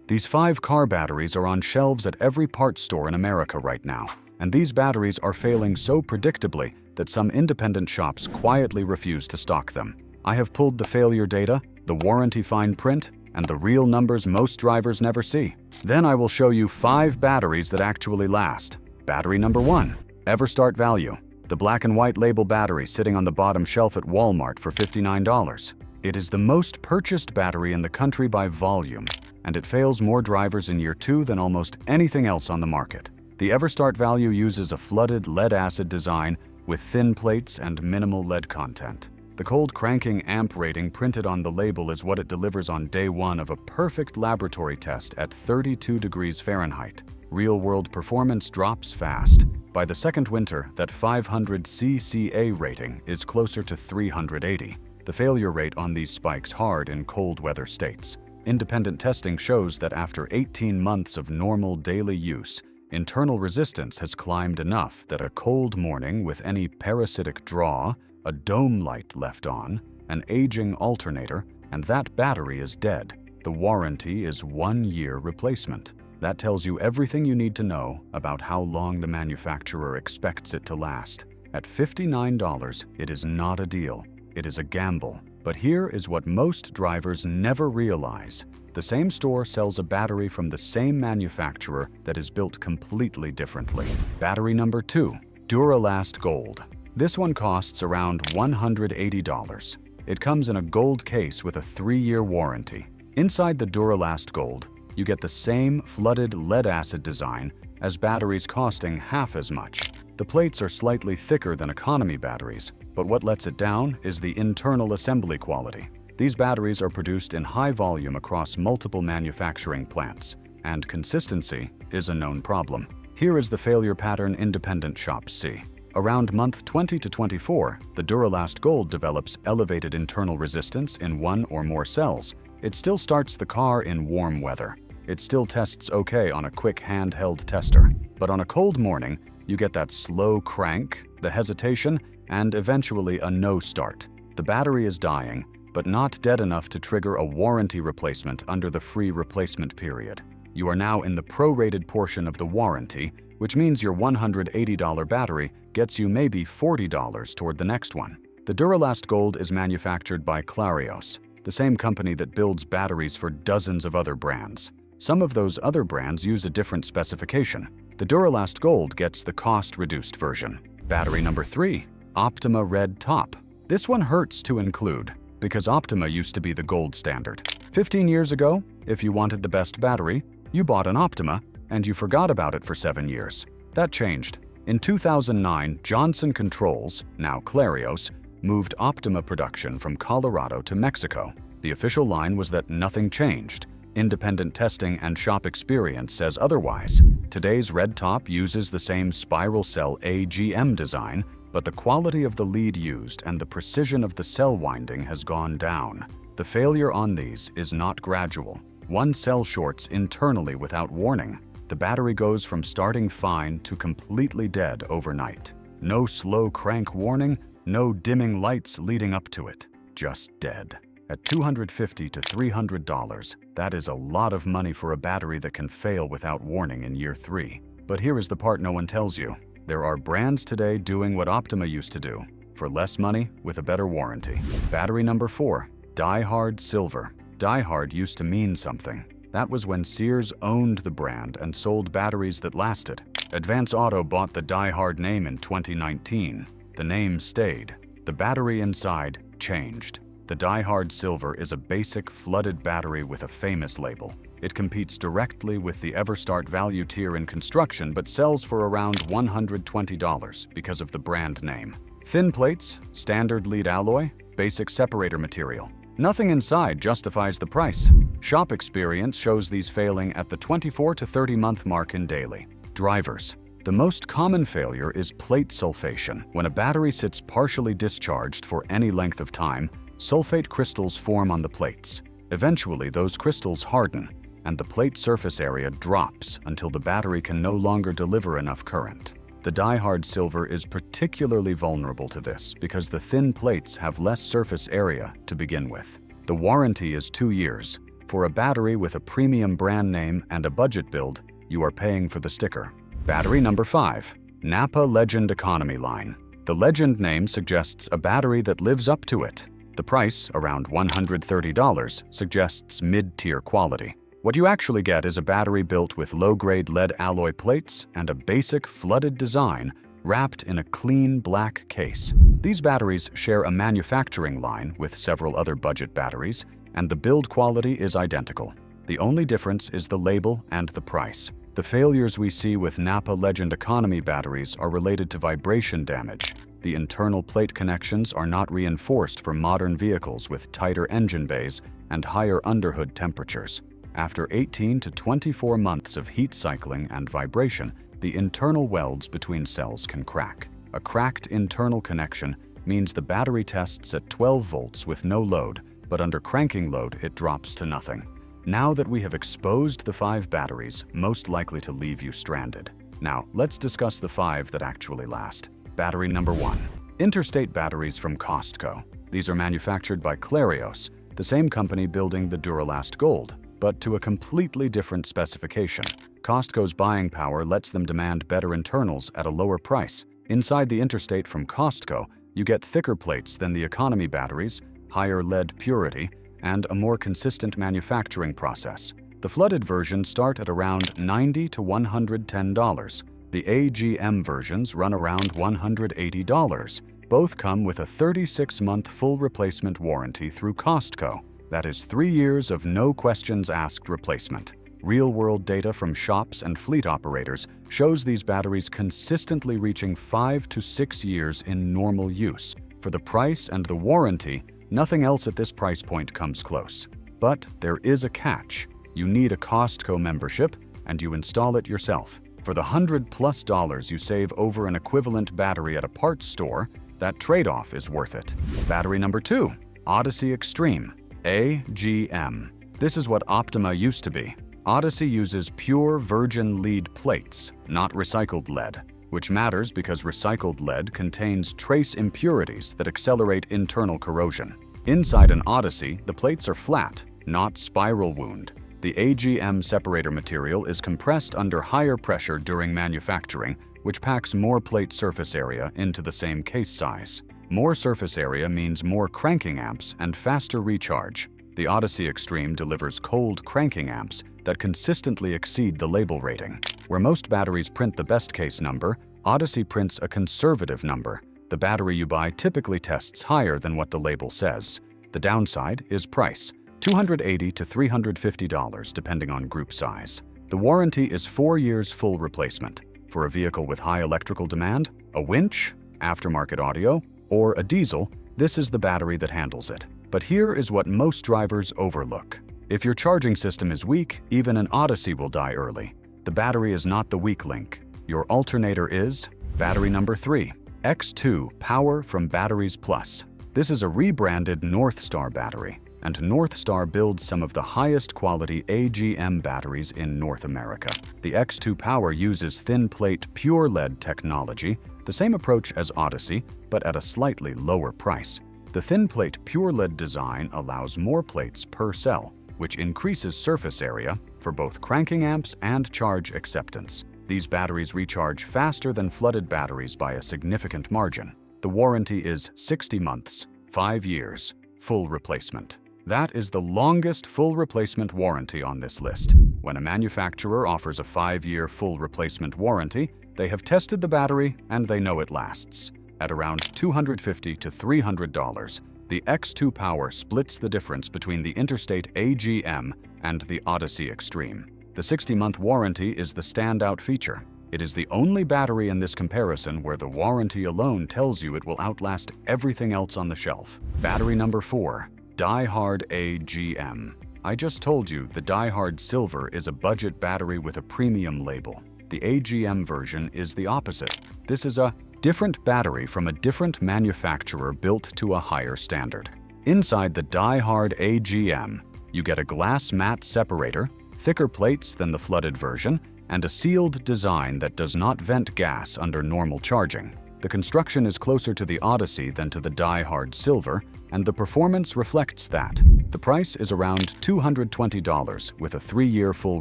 These 5 car batteries are on shelves at every parts store in America right now, and these batteries are failing so predictably that some independent shops quietly refuse to stock them. I have pulled the failure data, the warranty fine print, and the real numbers most drivers never see. Then I will show you 5 batteries that actually last. Battery number 1, EverStart Value. The black and white label battery sitting on the bottom shelf at Walmart for $59. It is the most purchased battery in the country by volume, and it fails more drivers in year 2 than almost anything else on the market. The EverStart Value uses a flooded lead-acid design with thin plates and minimal lead content. The cold cranking amp rating printed on the label is what it delivers on day 1 of a perfect laboratory test at 32 degrees Fahrenheit. Real-world performance drops fast. By the second winter, that 500 CCA rating is closer to 380. The failure rate on these spikes hard in cold weather states. Independent testing shows that after 18 months of normal daily use, internal resistance has climbed enough that a cold morning with any parasitic draw, a dome light left on, an aging alternator, and that battery is dead. The warranty is 1-year replacement. That tells you everything you need to know about how long the manufacturer expects it to last. At $59, it is not a deal. It is a gamble. But here is what most drivers never realize. The same store sells a battery from the same manufacturer that is built completely differently. Battery number 2, Duralast Gold. This one costs around $180. It comes in a gold case with a 3-year warranty. Inside the Duralast Gold, you get the same flooded lead-acid design as batteries costing half as much. The plates are slightly thicker than economy batteries, but what lets it down is the internal assembly quality. These batteries are produced in high volume across multiple manufacturing plants, and consistency is a known problem. Here is the failure pattern independent shops see. Around month 20 to 24, the Duralast Gold develops elevated internal resistance in 1 or more cells. It still starts the car in warm weather. It still tests okay on a quick handheld tester. But on a cold morning, you get that slow crank, the hesitation, and eventually a no start. The battery is dying, but not dead enough to trigger a warranty replacement under the free replacement period. You are now in the prorated portion of the warranty, which means your $180 battery gets you maybe $40 toward the next one. The Duralast Gold is manufactured by Clarios, the same company that builds batteries for dozens of other brands. Some of those other brands use a different specification. The Duralast Gold gets the cost-reduced version. Battery number 3, Optima Red Top. This one hurts to include, because Optima used to be the gold standard. 15 years ago, if you wanted the best battery, you bought an Optima, and you forgot about it for 7 years. That changed. In 2009, Johnson Controls, now Clarios, moved Optima production from Colorado to Mexico. The official line was that nothing changed. Independent testing and shop experience says otherwise. Today's Red Top uses the same spiral cell AGM design, but the quality of the lead used and the precision of the cell winding has gone down. The failure on these is not gradual. One cell shorts internally without warning. The battery goes from starting fine to completely dead overnight. No slow crank warning, no dimming lights leading up to it. Just dead. At $250 to $300, that is a lot of money for a battery that can fail without warning in year 3. But here is the part no one tells you. There are brands today doing what Optima used to do, for less money with a better warranty. Battery number 4, DieHard Silver. DieHard used to mean something. That was when Sears owned the brand and sold batteries that lasted. Advance Auto bought the DieHard name in 2019. The name stayed. The battery inside changed. The DieHard Silver is a basic flooded battery with a famous label. It competes directly with the EverStart value tier in construction but sells for around $120 because of the brand name. Thin plates, standard lead alloy, basic separator material. Nothing inside justifies the price. Shop experience shows these failing at the 24 to 30 month mark in daily. Drivers. The most common failure is plate sulfation. When a battery sits partially discharged for any length of time, sulfate crystals form on the plates. Eventually, those crystals harden, and the plate surface area drops until the battery can no longer deliver enough current. The DieHard Silver is particularly vulnerable to this because the thin plates have less surface area to begin with. The warranty is 2 years. For a battery with a premium brand name and a budget build, you are paying for the sticker. Battery number 5. NAPA Legend Economy Line. The Legend name suggests a battery that lives up to it. The price, around $130, suggests mid-tier quality. What you actually get is a battery built with low-grade lead alloy plates and a basic flooded design wrapped in a clean black case. These batteries share a manufacturing line with several other budget batteries, and the build quality is identical. The only difference is the label and the price. The failures we see with NAPA Legend Economy batteries are related to vibration damage. The internal plate connections are not reinforced for modern vehicles with tighter engine bays and higher underhood temperatures. After 18 to 24 months of heat cycling and vibration, the internal welds between cells can crack. A cracked internal connection means the battery tests at 12 volts with no load, but under cranking load it drops to nothing. Now that we have exposed the 5 batteries most likely to leave you stranded. Now, let's discuss the 5 that actually last. Battery number 1. Interstate batteries from Costco. These are manufactured by Clarios, the same company building the Duralast Gold, but to a completely different specification. Costco's buying power lets them demand better internals at a lower price. Inside the Interstate from Costco, you get thicker plates than the economy batteries, higher lead purity, and a more consistent manufacturing process. The flooded versions start at around $90 to $110. The AGM versions run around $180. Both come with a 36-month full replacement warranty through Costco. That is 3 years of no questions asked replacement. Real-world data from shops and fleet operators shows these batteries consistently reaching 5 to 6 years in normal use. For the price and the warranty, nothing else at this price point comes close. But there is a catch. You need a Costco membership, and you install it yourself. For the $100+ you save over an equivalent battery at a parts store, that trade-off is worth it. Battery number 2. Odyssey Extreme AGM. This is what Optima used to be. Odyssey uses pure virgin lead plates, not recycled lead, which matters because recycled lead contains trace impurities that accelerate internal corrosion. Inside an Odyssey, the plates are flat, not spiral wound. The AGM separator material is compressed under higher pressure during manufacturing, which packs more plate surface area into the same case size. More surface area means more cranking amps and faster recharge. The Odyssey Extreme delivers cold cranking amps that consistently exceed the label rating. Where most batteries print the best case number, Odyssey prints a conservative number. The battery you buy typically tests higher than what the label says. The downside is price, $280 to $350 depending on group size. The warranty is 4 years full replacement. For a vehicle with high electrical demand, a winch, aftermarket audio, or a diesel, this is the battery that handles it. But here is what most drivers overlook. If your charging system is weak, even an Odyssey will die early. The battery is not the weak link. Your alternator is battery number 3, X2 Power from Batteries Plus. This is a rebranded NorthStar battery, and NorthStar builds some of the highest quality AGM batteries in North America. The X2 Power uses thin plate pure lead technology, the same approach as Odyssey, but at a slightly lower price. The thin plate pure lead design allows more plates per cell, which increases surface area for both cranking amps and charge acceptance. These batteries recharge faster than flooded batteries by a significant margin. The warranty is 60 months, 5 years, full replacement. That is the longest full replacement warranty on this list. When a manufacturer offers a 5-year full replacement warranty, they have tested the battery and they know it lasts. At around $250 to $300, the X2 Power splits the difference between the Interstate AGM and the Odyssey Extreme. The 60-month warranty is the standout feature. It is the only battery in this comparison where the warranty alone tells you it will outlast everything else on the shelf. Battery number 4, DieHard AGM. I just told you the DieHard Silver is a budget battery with a premium label. The AGM version is the opposite. This is a different battery from a different manufacturer built to a higher standard. Inside the DieHard AGM, you get a glass mat separator, thicker plates than the flooded version, and a sealed design that does not vent gas under normal charging. The construction is closer to the Odyssey than to the DieHard Silver, and the performance reflects that. The price is around $220 with a 3-year full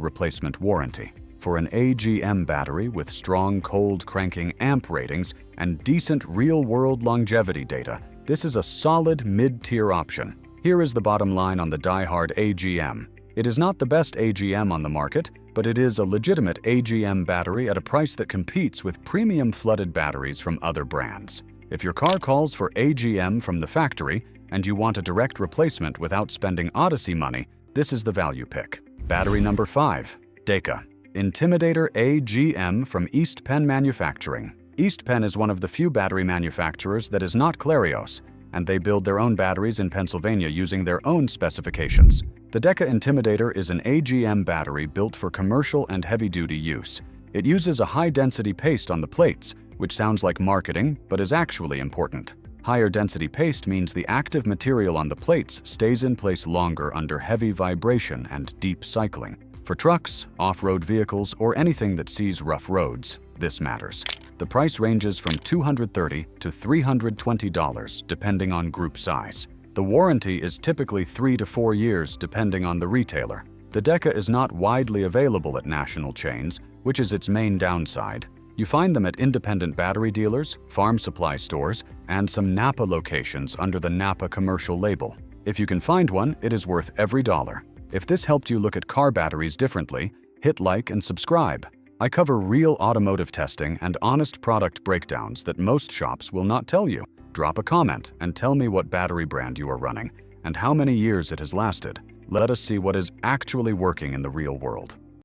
replacement warranty. For an AGM battery with strong cold cranking amp ratings and decent real-world longevity data, this is a solid mid-tier option. Here is the bottom line on the DieHard AGM. It is not the best AGM on the market, but it is a legitimate AGM battery at a price that competes with premium flooded batteries from other brands. If your car calls for AGM from the factory and you want a direct replacement without spending Odyssey money, this is the value pick. Battery number 5, Deka. Intimidator AGM from East Penn Manufacturing. East Penn is one of the few battery manufacturers that is not Clarios, and they build their own batteries in Pennsylvania using their own specifications. The Deka Intimidator is an AGM battery built for commercial and heavy-duty use. It uses a high-density paste on the plates, which sounds like marketing, but is actually important. Higher density paste means the active material on the plates stays in place longer under heavy vibration and deep cycling. For trucks, off-road vehicles, or anything that sees rough roads, this matters. The price ranges from $230 to $320 depending on group size. The warranty is typically 3 to 4 years depending on the retailer. The Deka is not widely available at national chains, which is its main downside. You find them at independent battery dealers, farm supply stores, and some NAPA locations under the NAPA commercial label. If you can find one, it is worth every dollar. If this helped you look at car batteries differently, hit like and subscribe. I cover real automotive testing and honest product breakdowns that most shops will not tell you. Drop a comment and tell me what battery brand you are running and how many years it has lasted. Let us see what is actually working in the real world.